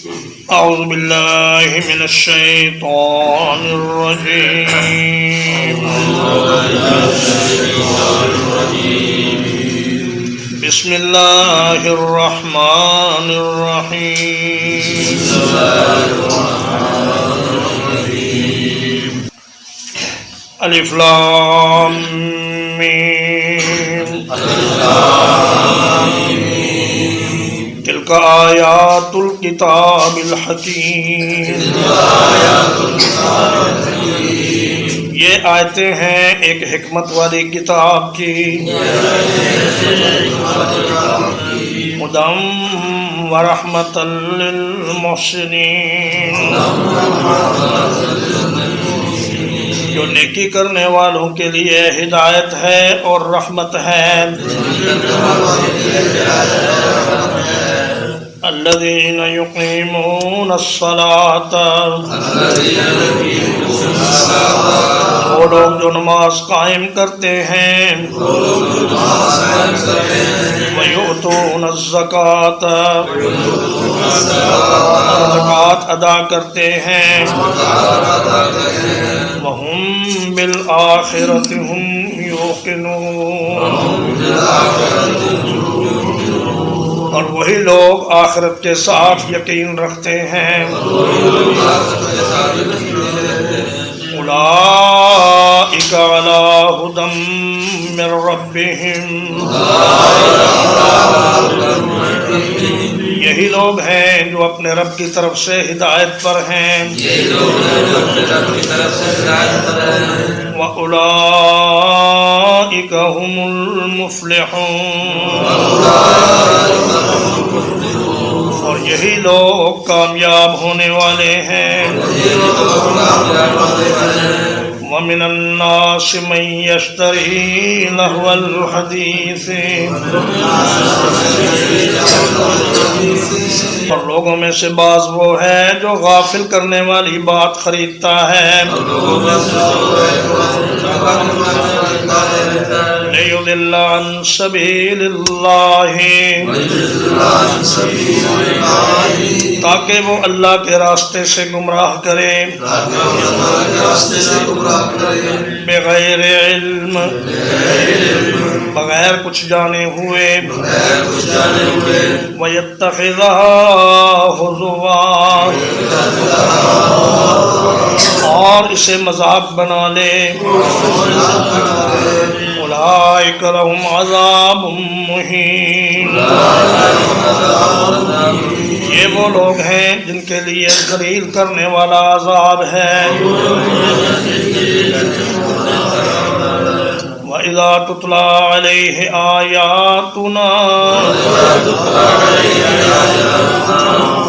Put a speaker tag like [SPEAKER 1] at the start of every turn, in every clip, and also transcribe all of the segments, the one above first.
[SPEAKER 1] أعوذ بالله من الشيطان الرجيم. بسم الله الرحمن الرحيم. الف لام میم. تلك آیات الکتاب الحکیم. یہ آیتیں ہیں ایک حکمت والی کتاب کی. ہدی ورحمۃ للمحسنین. جو نیکی کرنے والوں کے لیے ہدایت ہے اور رحمت ہے. الذین یقیمون الصلاۃ. وہ لوگ جو نماز قائم کرتے ہیں. ویؤتون الزکاۃ. زکوٰۃ ادا کرتے ہیں. وَهُمْ بِالْآخِرَةِ هُمْ يُوقِنُونَ. اور وہی لوگ آخرت کے ساتھ یقین رکھتے ہیں. اولئک علی ھدی من ربہم. یہی لوگ ہیں جو اپنے رب کی طرف سے ہدایت پر ہیں. وَأُولَئِكَ هُمُ الْمُفْلِحُونَ. اور یہی لوگ کامیاب ہونے والے ہیں. وَمِنَ النَّاسِ مَن يَشْتَرِي لَهْوَ الْحَدِيثِ. اور لوگوں میں سے بعض وہ ہے جو غافل کرنے والی بات خریدتا ہے. لِيُضِلَّ عَن سَبِيلِ اللَّهِ. تاکہ وہ اللہ کے راستے سے گمراہ کرے. بغیر علم. بغیر کچھ جانے ہوئے. وَيَتَّخِذَهَا هُزُوًا. اور اسے مذاق بنا لے. اولئک لہم عذاب مہین. یہ وہ لوگ ہیں جن کے لیے ذلیل کرنے والا عذاب ہے. وَإِذَا تُتْلَى عَلَيْهِ آيَاتُنَا.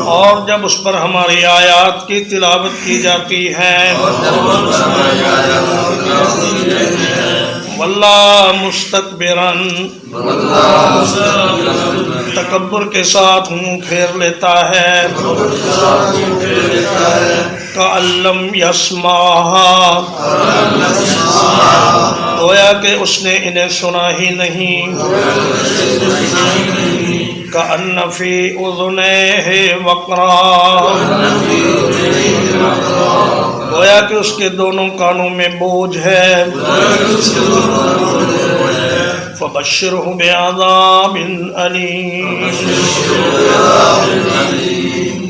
[SPEAKER 1] اور جب اس پر ہماری آیات کی تلاوت کی جاتی ہے. واللہ مستکبراً. تکبر کے ساتھ منہ پھیر لیتا ہے. کأن لم یسمعھا. گویا کہ اس نے انہیں سنا ہی نہیں. کأن فی اذنیہ وقرا. گویا کہ اس کے دونوں کانوں میں بوجھ ہے. فبشرہ بعذاب علیم.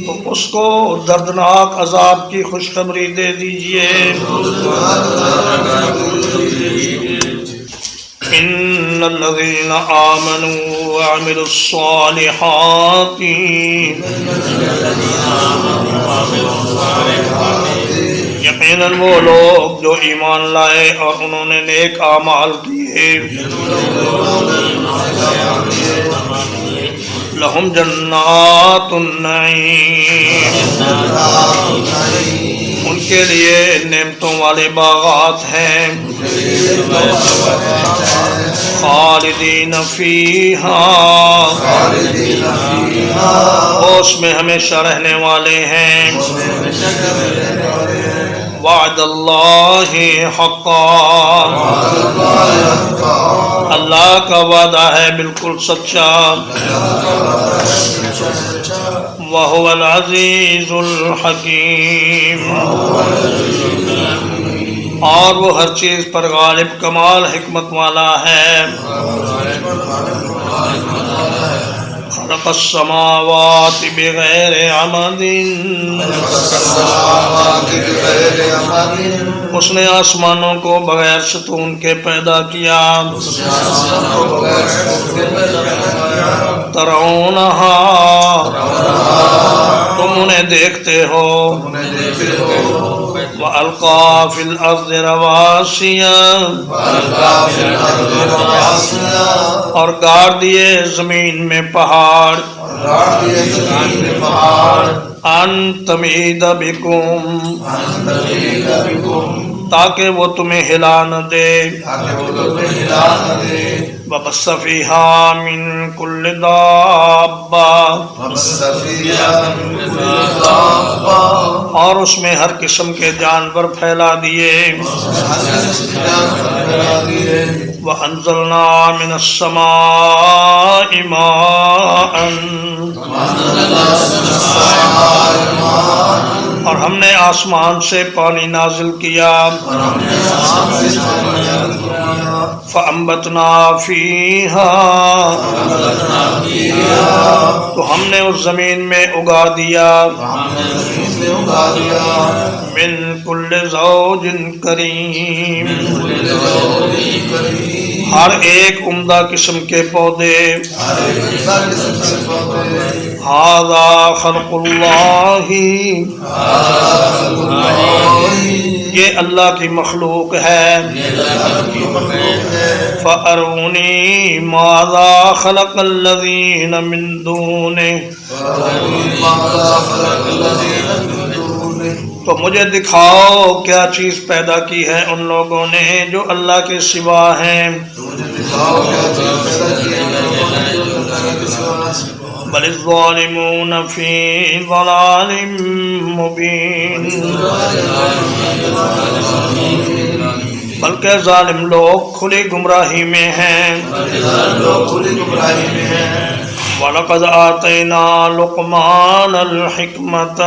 [SPEAKER 1] تو اس کو دردناک عذاب کی خوشخبری دے دیجئے. ان الذین آمنوا وعملوا الصالحات. یقیناً وہ لوگ جو ایمان لائے اور انہوں نے نیک اعمال کیے. لہم جنات النعیم. ان کے لیے نعمتوں والے باغات ہیں. خالدین فیہا. وہ اس میں ہمیشہ رہنے والے ہیں. وعد اللہ حقا. اللہ کا وعدہ ہے بالکل سچا. وهو العزیز الحکیم، اور وہ ہر چیز پر غالب کمال حکمت والا ہے۔ خلق السماوات بغیر عمد، اس نے آسمانوں کو بغیر ستون کے پیدا کیا۔ ترونہا، تم انہیں دیکھتے ہو۔ وَأَلْقَى فِي الْأَرْضِ رَوَاسِيَ، اور گاڑ دیے زمین میں پہاڑ۔ ان تمید بکم، تاکہ وہ تمہیں ہلا نہ دے۔ وَبَثَّ فِيهَا مِن كُلِّ دَابَّةٍ، اور اس میں ہر قسم کے جانور پھیلا دیے۔ وَأَنزَلْنَا مِنَ السَّمَاءِ مَاءً، اور ہم نے آسمان سے پانی نازل کیا۔ فَأَنبَتْنَا فِيهَا، تو ہم نے اس زمین میں اگا دیا۔ مِن كُلِّ زَوْجٍ كَرِيمٍ، ہر ایک عمدہ قسم کے پودے۔ ھذا خلق اللہ، یہ اللہ کی مخلوق ہے۔ فَأَرُونِي مَاذَا خَلَقَ الَّذِينَ مِن دُونِهِ، تو مجھے دکھاؤ کیا چیز پیدا کی ہے ان لوگوں نے جو اللہ کے سوا ہیں۔ بل الظالمون فی ضلال مبین، بلکہ ظالم لوگ کھلی گمراہی میں ہیں۔ وَلَقَدْ آتَيْنَا لُقْمَانَ الْحِكْمَةَ،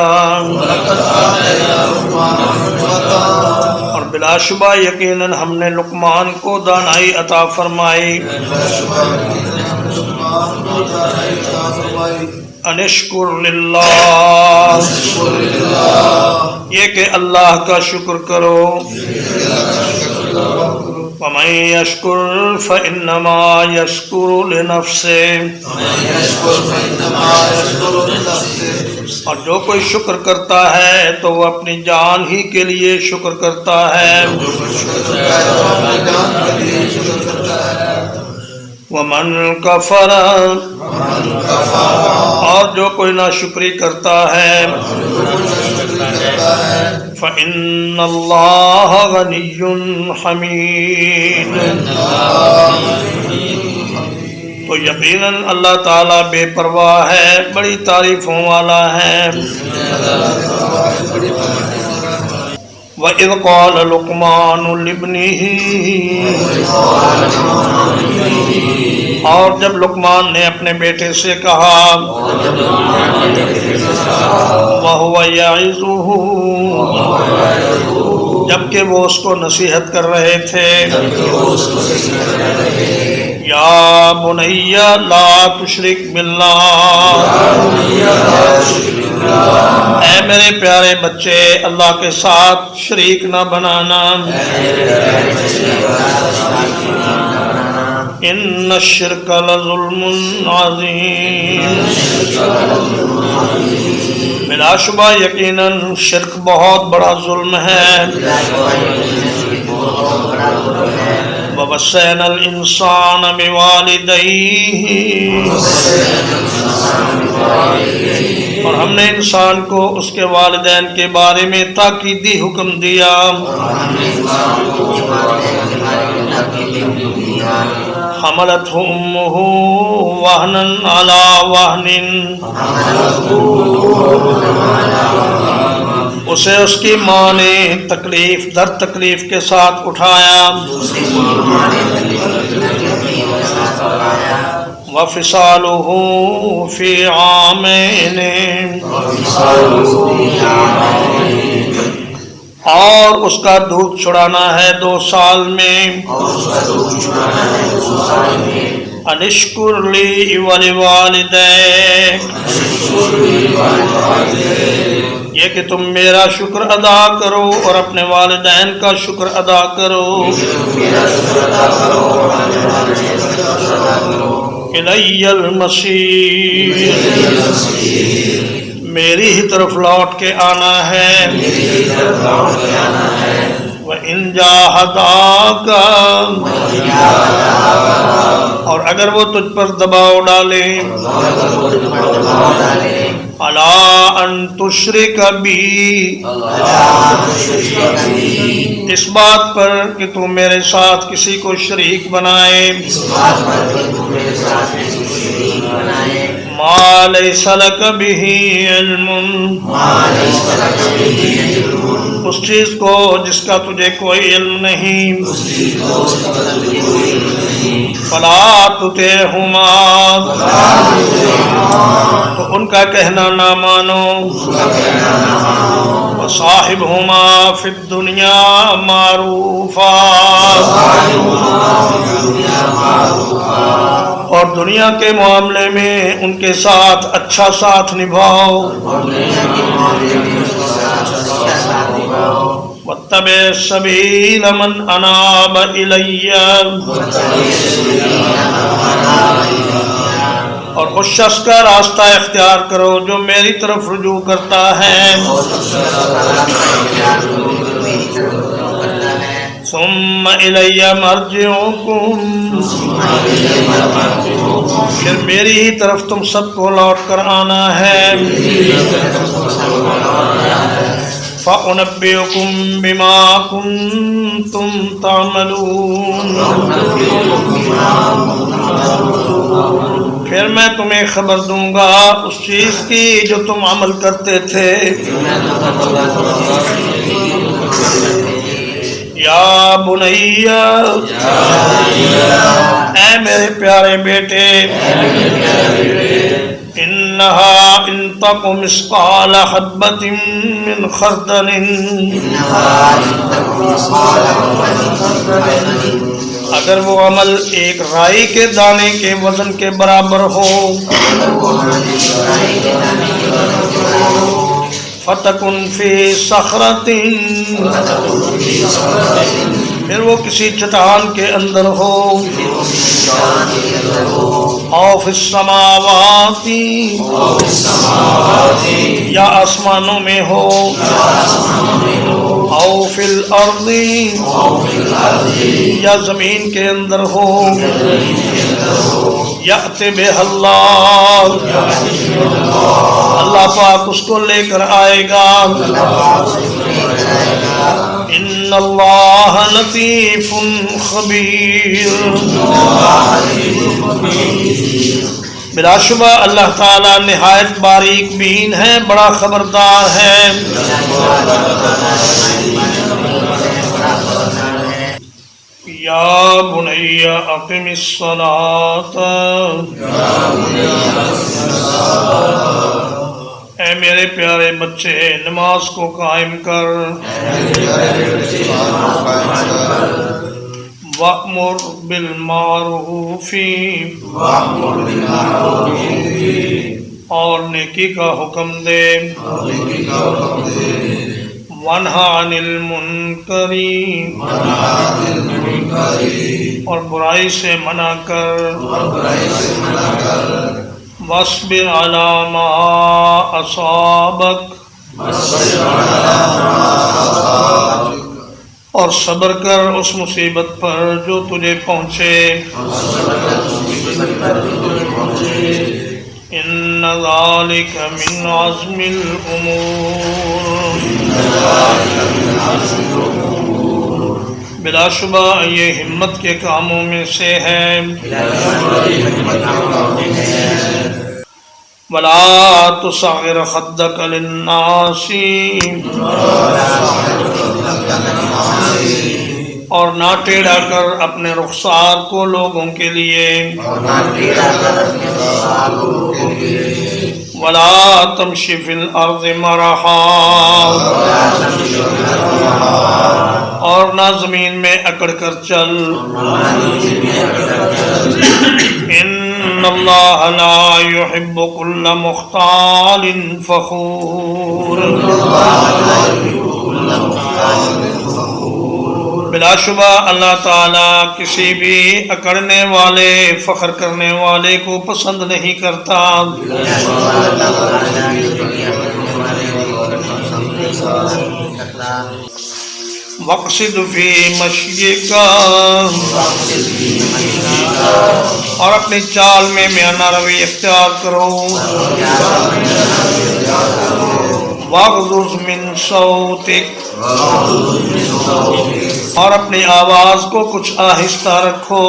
[SPEAKER 1] اور بلا شبہ یقیناً ہم نے لقمان کو دانائی عطا فرمائی۔ ان اشکر للہ، یہ کہ اللہ کا شکر کرو۔ وَمَن يَشْكُرْ فَإِنَّمَا يَشْكُرُ لِنَفْسِهِ، اور جو کوئی شکر کرتا ہے تو وہ اپنی جان ہی کے لیے شکر کرتا ہے۔ وَمَن كَفَرَ، اور جو کوئی ناشکری کرتا ہے۔ فَإِنَّ اللَّهَ غَنِيٌّ حَمِيدٌ، تو یقیناً اللہ تعالیٰ بے پرواہ ہے، بڑی تعریفوں والا ہے۔ وَإِذْ قَالَ لُقْمَانُ لِابْنِهِ، اور جب لقمان نے اپنے بیٹے سے کہا۔ وَهُوَ يَعِظُهُ، جبکہ وہ اس کو نصیحت کر رہے تھے۔ یا بنی لا تشرک باللہ، اے میرے پیارے بچے اللہ کے ساتھ شریک نہ بنانا۔ ان الشرک لظلم عظیم، بلا شبہ یقیناً شرک بہت بڑا ظلم ہے۔ وَوَصَّيْنَا الْإِنسَانَ بِوَالِدَيْهِ، اور ہم نے انسان کو اس کے والدین کے بارے میں تاکیدی حکم دیا۔ حملته امه وهنا على وهن، اسے اس کی ماں نے تکلیف در تکلیف کے ساتھ اٹھایا۔ وفصاله فی عامین، اور اس کا دودھ چھڑانا ہے 2 سال میں، ان اشکر لی ولوالدیک، یہ کہ تم میرا شکر ادا کرو اور اپنے والدین کا شکر ادا کرو، الی المصیر، میری ہی طرف لوٹ کے آنا ہے، وَإِن جَاهَدَاكَ، اور اگر وہ تجھ پر دباؤ ڈالے، عَلَىٰ أَن تُشْرِكَ بِي، اس بات پر کہ تو میرے ساتھ کسی کو شریک بنائے، مَا لَيْسَ لَكَ بِهِ عِلْمٌ، اس چیز کو جس کا تجھے کوئی علم نہیں، فَلَا تُطِعْهُمَا، تو ان کا کہنا نہ مانو، وَصَاحِبْهُمَا فِي الدُّنْيَا مَعْرُوفًا، اور دنیا کے معاملے میں ان کے ساتھ اچھا ساتھ نبھاؤ، وَاتَّبِعْ سَبِيلَ مَنْ أَنَابَ إِلَيَّ، اور اس شخص کا راستہ اختیار کرو جو میری طرف رجوع کرتا ہے، ثُمَّ إِلَيَّ مَرْجِعُكُمْ، پھر میری ہی طرف تم سب کو لوٹ کر آنا ہے، فَأُنَبِّئُكُم بِمَا كُنتُمْ تَعْمَلُونَ، پھر میں تمہیں خبر دوں گا اس چیز کی جو تم عمل کرتے تھے، یا بنی، اے میرے پیارے بیٹے، انہا ان تک مثقال حبۃ من خردل، اگر وہ عمل ایک رائی کے دانے کے وزن کے برابر ہو، فَتَكُنْ فِي صَخْرَةٍ، پھر وہ کسی چٹان کے اندر ہو، او فی السماوات، یا آسمانوں میں ہو، او فی الارض، یا زمین کے اندر ہو، یأت بہ اللہ، اللہ پاک اس کو لے کر آئے گا، ان اللہ لطیف خبیر، بلا شبہ اللہ تعالی نہایت باریک بین ہے، بڑا خبردار ہے، یا بنی اقم الصلاۃ، اے میرے پیارے بچے نماز کو قائم کر، وَأْمُرْ بِالْمَعْرُوفِ، اور نیکی کا حکم دے، وَانْہَ عَنِ الْمُنْکَرِ، اور برائی سے منع کر، وَاصْبِرْ عَلَىٰ مَا أَصَابَكَ، اور صبر کر اس مصیبت پر جو تجھے پہنچے، ان ذالک من عزم الامور، بلا شبہ یہ ہمت کے کاموں میں سے ہے، ولا تصغر خدک للناس، اور نہ ٹیڑھا کر اپنے رخسار کو لوگوں کے لیے ولا تمش فی الارض مرحا اور نہ زمین میں اکڑ کر چل ان اللہ لا يحب كل مختال فخور بلا شبہ اللہ تعالیٰ کسی بھی اکڑنے والے فخر کرنے والے کو پسند نہیں کرتا وقصد فی مشیک اور اپنی چال میں میانہ روی اختیار کرو واغضض من صوتک اور اپنی آواز کو کچھ آہستہ رکھو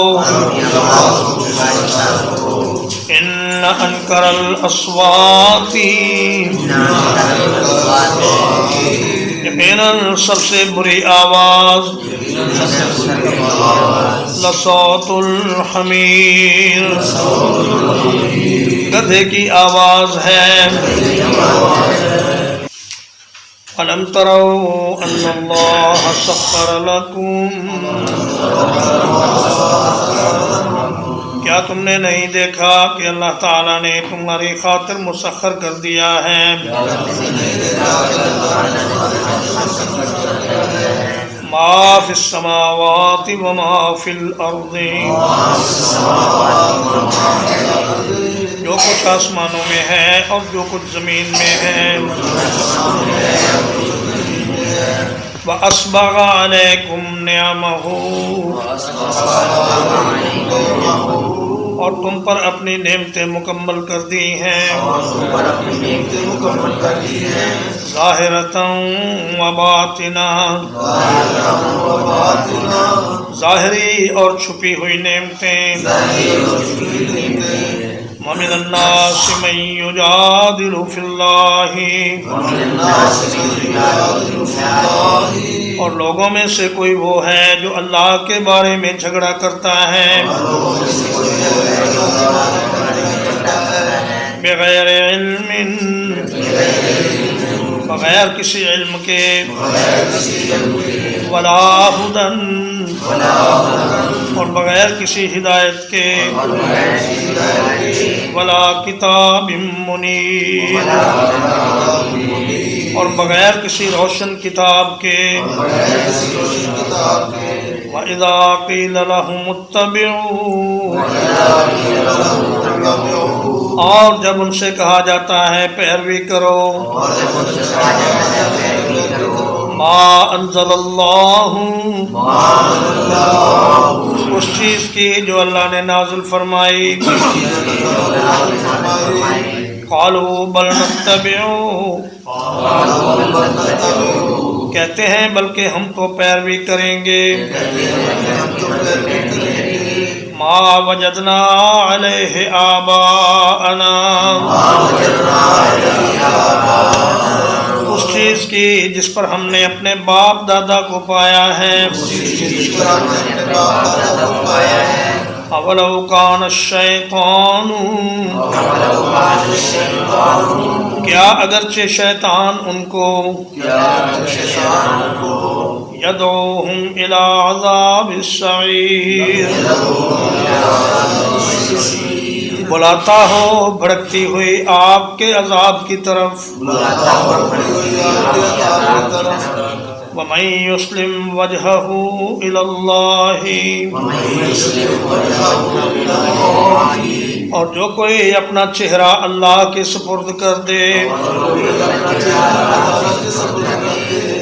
[SPEAKER 1] ان انکر الاصوات یقیناً سب سے بری آواز لصوت الحمیر گدھے کی آواز ہے أَلَمْ تَرَوْا أَنَّ اللَّهَ سَخَّرَ لَكُمْ کیا تم نے نہیں دیکھا کہ اللہ تعالیٰ نے تمہاری خاطر مسخر کر دیا ہے ما فی السماوات وما فی الارض جو کچھ آسمانوں میں ہے اور جو کچھ زمین میں ہے وَأَسْبَغَ عَلَيْكُمْ نِعَمَهُ اور تم پر اپنی نعمتیں مکمل کر دی ہیں ظاہرۃً وباطنہ ظاہری اور چھپی ہوئی نعمتیں وَمِنَ النَّاسِ مَن يُجَادِلُ فِي اللَّهِ اور لوگوں میں سے کوئی وہ ہے جو اللہ کے بارے میں جھگڑا کرتا ہے بغیر علم بغیر کسی علم کے ولا ہدن اور بغیر کسی ہدایت کے ولا کتاب منیر اور بغیر کسی روشن کتاب کے وَإِذَا قِيلَ لَهُمُ اتَّبِعُوا اور جب ان سے کہا جاتا ہے پیروی کرو ما انزل اللہ اس چیز کی جو اللہ نے نازل فرمائی قالوا بل نتبعوا کہتے ہیں بلکہ ہم تو پیروی کریں گے ما وجدنا علیہ آباءنا اس چیز کی جس پر ہم نے اپنے باپ دادا کو پایا ہے اولو کان الشیطان کیا اگرچہ شیطان ان کو یدعوہم الی عذاب السعیر بلاتا ہو بھڑکتی ہوئی آگ کے عذاب کی طرف وَمَن يُسْلِمْ وَجْهَهُ إِلَى اللَّهِ اور جو کوئی اپنا چہرہ اللہ کے سپرد کر دے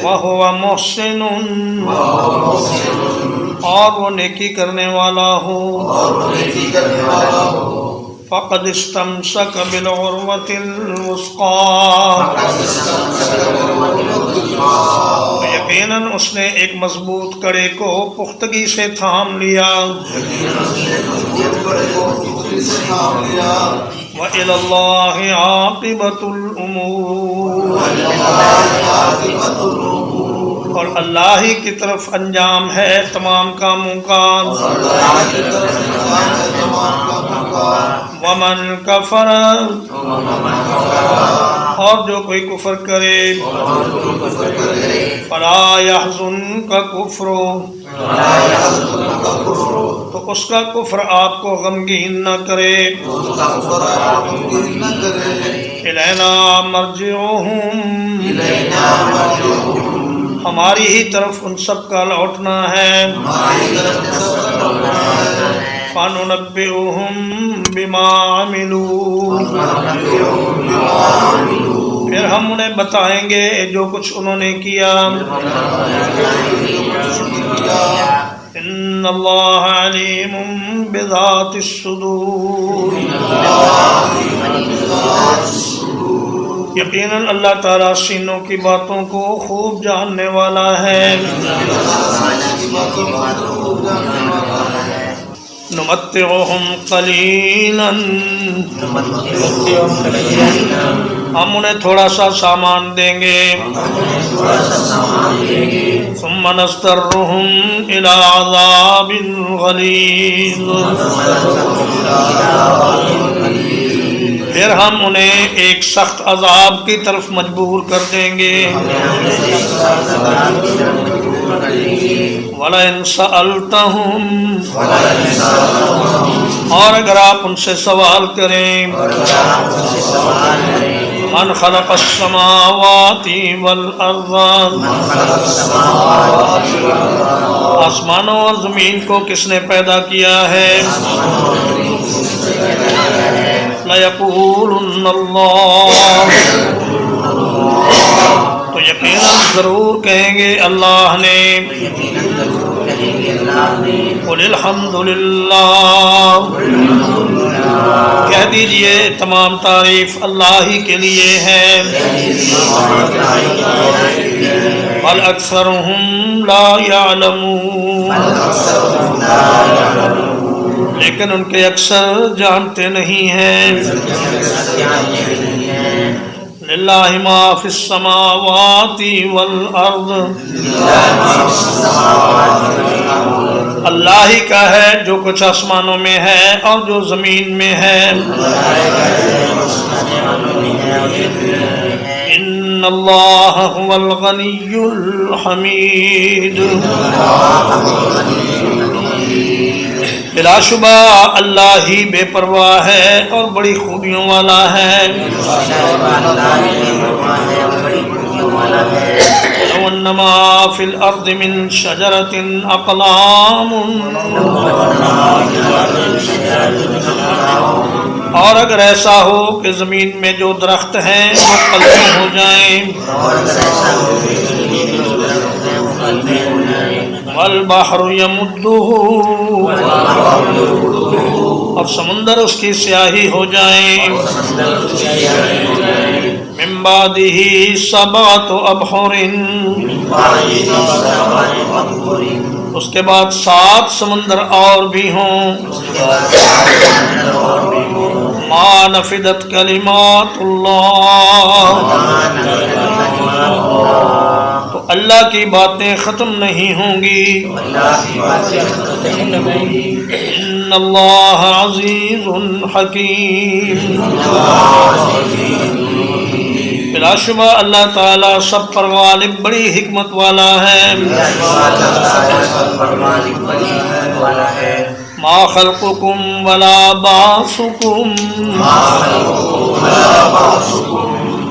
[SPEAKER 1] وَهُوَ مُحْسِنٌ اور وہ نیکی کرنے والا ہو فَقَدْ اسْتَمْسَكَ بِالْعُرْوَةِ الْوُثْقَىٰ یقیناً اس نے ایک مضبوط کڑے کو پختگی سے تھام لیا وَإِلَى اللَّهِ عَاقِبَةُ الْأُمُورِ اور اللہ ہی کی طرف انجام ہے تمام کاموں کا. ومن کفر، اور جو کوئی کفر کرے، فلا يحزنک کفر، تو اس کا کفر آپ کو غمگین نہ کرے. الینا مرجعہم، ہماری ہی طرف ان سب کا لوٹنا ہے. فَنُنَبِّئُهُم بِمَا عَمِلُوا، پھر ہم انہیں بتائیں گے جو کچھ انہوں نے کیا. ان اللہ علیم بذات الصدور، یقیناً اللہ تعالیٰ سینوں کی باتوں کو خوب جاننے والا ہے. نمتعہم قلیلا، ہم انہیں تھوڑا سا سامان دیں گے. ثم نضطرہم الی عذاب غلیظ، پھر ہم انہیں ایک سخت عذاب کی طرف مجبور کر دیں گے. وَلَئِن سَأَلْتَهُمْ، اور اگر آپ ان سے سوال کریں، من خلق السماوات والارض، آسمانوں اور زمین کو کس نے پیدا کیا ہے، لَيَقُولُنَّ اللَّهُ، تو یقیناً ضرور کہیں گے اللہ نے. قُلِ الْحَمْدُ لِلَّهِ، کہہ دیجئے تمام تعریف اللہ ہی کے لیے ہے. بل اکثرهم لا يعلمون، لیکن ان کے اکثر جانتے نہیں ہیں. للہ ما فی السماوات والارض، اللہ ہی کا ہے جو کچھ آسمانوں میں ہے اور جو زمین میں ہے. ان اللہ هو الغنی الحمید، بلا شبہ اللہ ہی بے پرواہ ہے اور بڑی خوبیوں والا ہے. لو انما فی الارض من شجرۃ اقلام، اور اگر ایسا ہو کہ زمین میں جو درخت ہیں وہ قلم ہو جائیں. والبحر یمدہ، اور سمندر اس کی سیاہی ہو جائیں. من بعدہ سبعۃ ابحر، اس کے بعد 7 سمندر اور بھی ہوں. ما نفدت کلمات اللہ، تو اللہ کی باتیں ختم نہیں ہوں گی. ان اللہ عزیز حکیم، بلا شبہ اللہ تعالیٰ سب پر غالب بڑی حکمت والا ہے. ما خلقکم ولا بعثکم،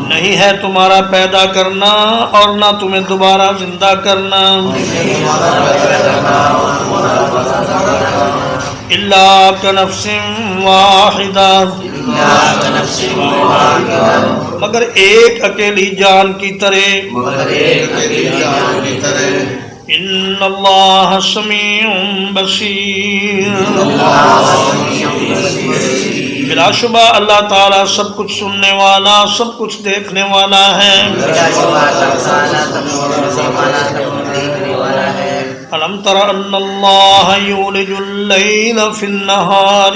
[SPEAKER 1] نہیں ہے تمہارا پیدا کرنا اور نہ تمہیں دوبارہ زندہ کرنا. الا کنفس واحدہ، مگر ایک اکیلی جان کی طرح. ان اللہ سمیع بصیر، بلا شبہ اللہ تعالیٰ سب کچھ سننے والا سب کچھ دیکھنے والا ہے. الم تر ان اللہ یولج اللیل فی النہار،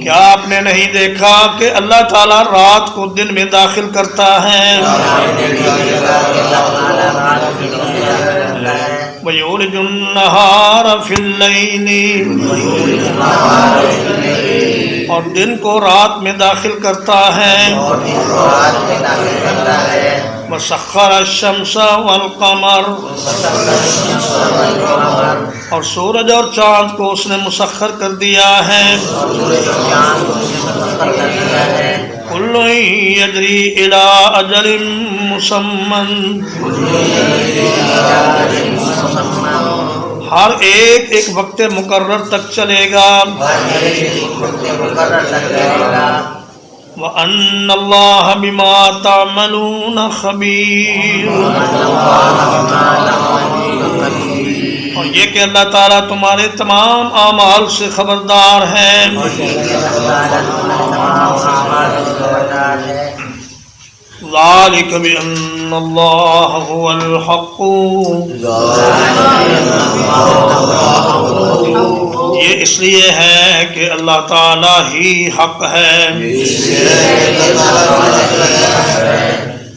[SPEAKER 1] کیا آپ نے نہیں دیکھا کہ اللہ تعالیٰ رات کو دن میں داخل کرتا ہے؟ وَيُولِجُ النَّهَارَ فِي اللَّيْلِ، اور دن کو رات میں داخل کرتا ہے۔ وَسَخَّرَ الشَّمْسَ وَالْقَمَرَ، اور سورج اور چاند کو اس نے مسخر کر دیا ہے۔ كُلٌّ يَجْرِي إِلَىٰ أَجَلٍ مُّسَمًّى، ہر ایک ایک وقت مقرر تک چلے گا۔ وَأَنَّ اللَّهَ بِمَا تَعْمَلُونَ خَبِيرٌ، اور یہ کہ اللہ تعالیٰ تمہارے تمام اعمال سے خبردار ہے۔ ذَلِكَ بِأَنَّ اللَّهَ هُوَ الْحَقُّ، یہ اس لیے ہے کہ اللہ تعالیٰ ہی حق ہے۔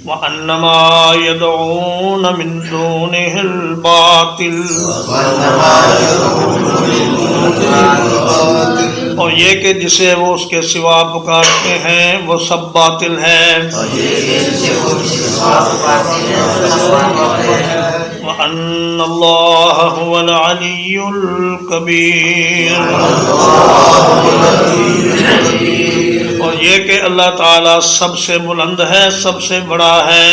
[SPEAKER 1] وَأَنَّ مَا يَدْعُونَ مِن دُونِهِ الْبَاطِلُ، اور یہ کہ جسے وہ اس کے سوا پکارتے ہیں وہ سب باطل ہے۔ وَأَنَّ اللَّهَ هُوَ الْعَلِيُّ الْكَبِيرُ، اور یہ کہ اللہ تعالیٰ سب سے بلند ہے، سب سے بڑا ہے۔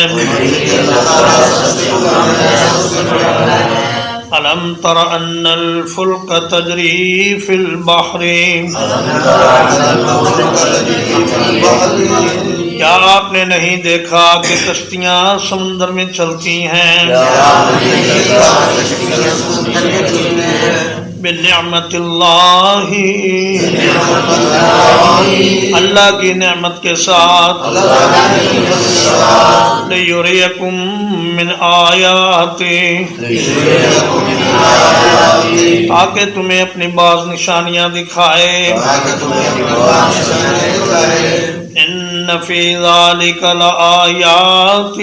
[SPEAKER 1] أَلَمْ تَرَ أَنَّ الْفُلْكَ تَجْرِي فِي الْبَحْرِ، کیا آپ نے نہیں دیکھا کہ کشتیاں سمندر میں چلتی ہیں؟ بِنِعْمَتِ اللَّهِ، اللہ کی نعمت کے ساتھ۔ لِيُرِيَكُم مِّنْ آيَاتِهِ، تاکہ تمہیں اپنی بعض نشانیاں دکھائے۔ إِنَّ فِي ذَلِكَ لَآيَاتٍ،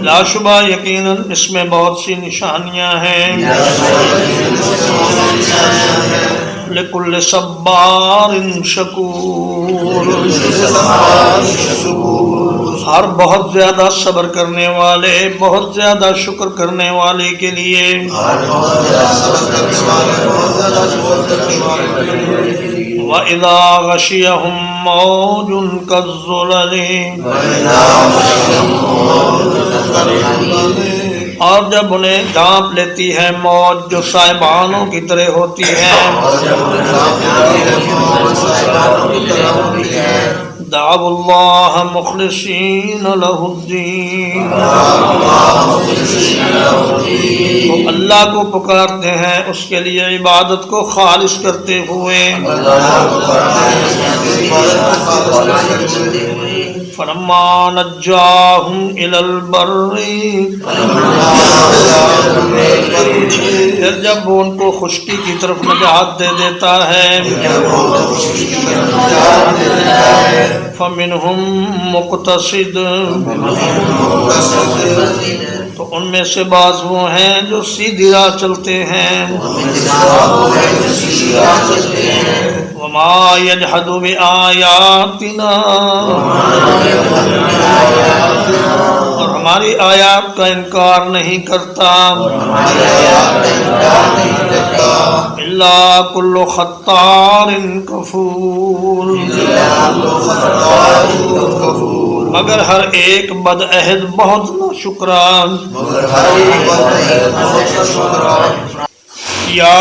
[SPEAKER 1] لا شبہ یقیناً اس میں بہت سی نشانیاں ہیں۔ لِكُلِّ صَبَّارٍ شَكُورٍ، ہر بہت زیادہ صبر کرنے والے، بہت زیادہ شکر کرنے والے کے لیے۔ وَإِذَا غَشِيَهُم مَّوْجٌ كَالظُّلَلِ، اور جب انہیں ڈانپ لیتی ہے موج جو سائبانوں کی طرح ہوتی ہے۔ دعوا اللہ مخلصین لہ الدین، وہ اللہ کو پکارتے ہیں اس کے لیے عبادت کو خالص کرتے ہوئے۔ فلما نجاہم الی البر، پھر جب وہ ان کو خشکی کی طرف نجات دے دیتا ہے۔ فمنہم مقتصد، تو ان میں سے بعض وہ ہیں جو سیدھی راہ چلتے ہیں۔ وما یجحد بآیاتنا، اور ہماری آیات کا انکار نہیں کرتا۔ الا کل ختار کفور، مگر ہر ایک بد عہد بہت ناشکران۔ یا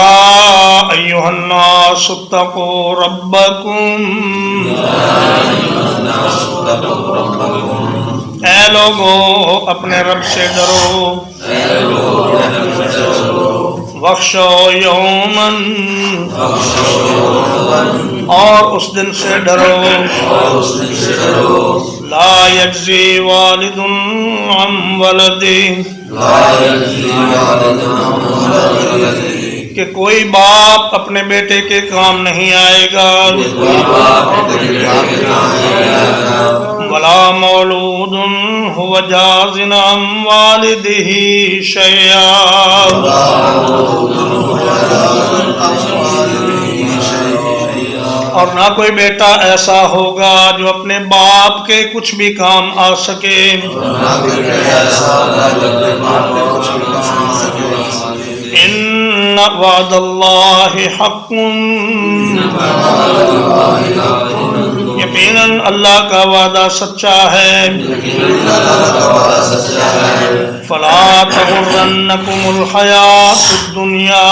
[SPEAKER 1] ایھا الناس اتقوا ربکم، اے لوگو اپنے رب سے ڈرو۔ واخشوا یوما، اور اس دن سے ڈرو۔ لا یجزی والد عن ولدہ، کہ کوئی باپ اپنے بیٹے کے کام نہیں آئے گا، ولا مولود هو جاز عن والده شيئا، اور نہ کوئی بیٹا ایسا ہوگا جو اپنے باپ کے کچھ بھی کام آ سکے۔ ان وعد اللہ حق، یقیناً اللہ کا وعدہ سچا ہے۔ فلا تغرنکم الحیات الدنیا،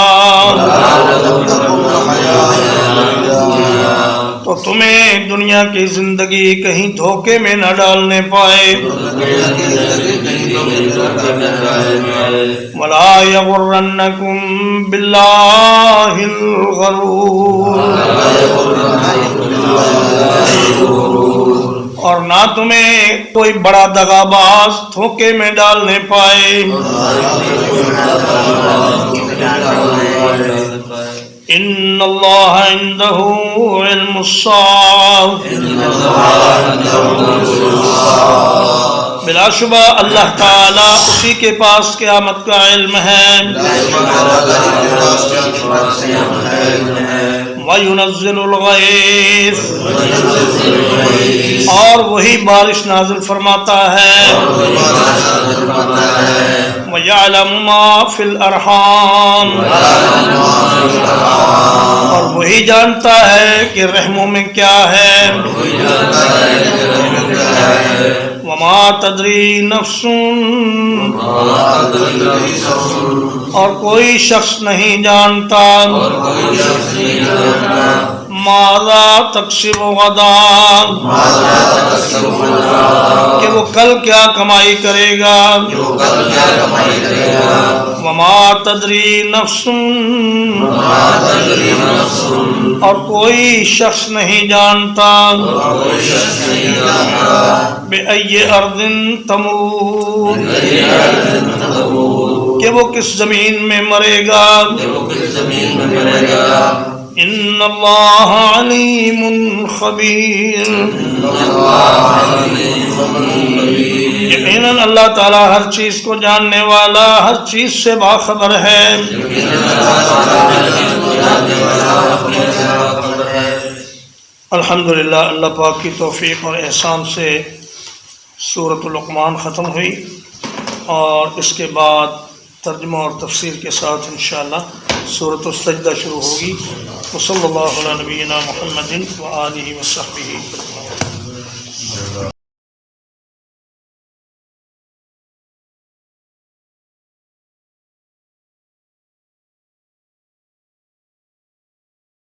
[SPEAKER 1] تو تمہیں دنیا کی زندگی کہیں دھوکے میں نہ ڈالنے پائے۔ ولا یغرنکم باللہ الغرور، اور نہ تمہیں کوئی بڑا دغاباز دھوکے میں ڈالنے پائے۔ ان اللہ عنده علم الساعة، بلا شبہ اللہ تعالیٰ اسی کے پاس قیامت کا علم ہے۔ وَيُنَزِّلُ الْغَيْثَ، اور وہی بارش نازل فرماتا ہے۔ وَيَعْلَمُ مَا فِي الْأَرْحَامِ، اور وہی جانتا ہے کہ رحموں میں کیا ہے۔ وَمَا تَدْرِي نَفْسٌ، اور کوئی شخص نہیں جانتا ماذا تکسب غدا، کہ وہ کل کیا کمائی کرے گا۔ وما تدری نفس، اور کوئی شخص نہیں جانتا بأی ارض تموت، کہ وہ کس زمین میں مرے گا۔ ان اللہ علیم خبیر، یقیناً اللہ تعالیٰ ہر چیز کو جاننے والا، ہر چیز سے باخبر ہے۔ الحمدللہ، اللہ پاک کی توفیق اور احسان سے سورۃ لقمان ختم ہوئی، اور اس کے بعد ترجمہ اور تفسیر کے ساتھ انشاءاللہ سورۃ السجدہ شروع ہوگی۔ وصلی اللہ علی نبینا محمد وآلہ وصحبہ۔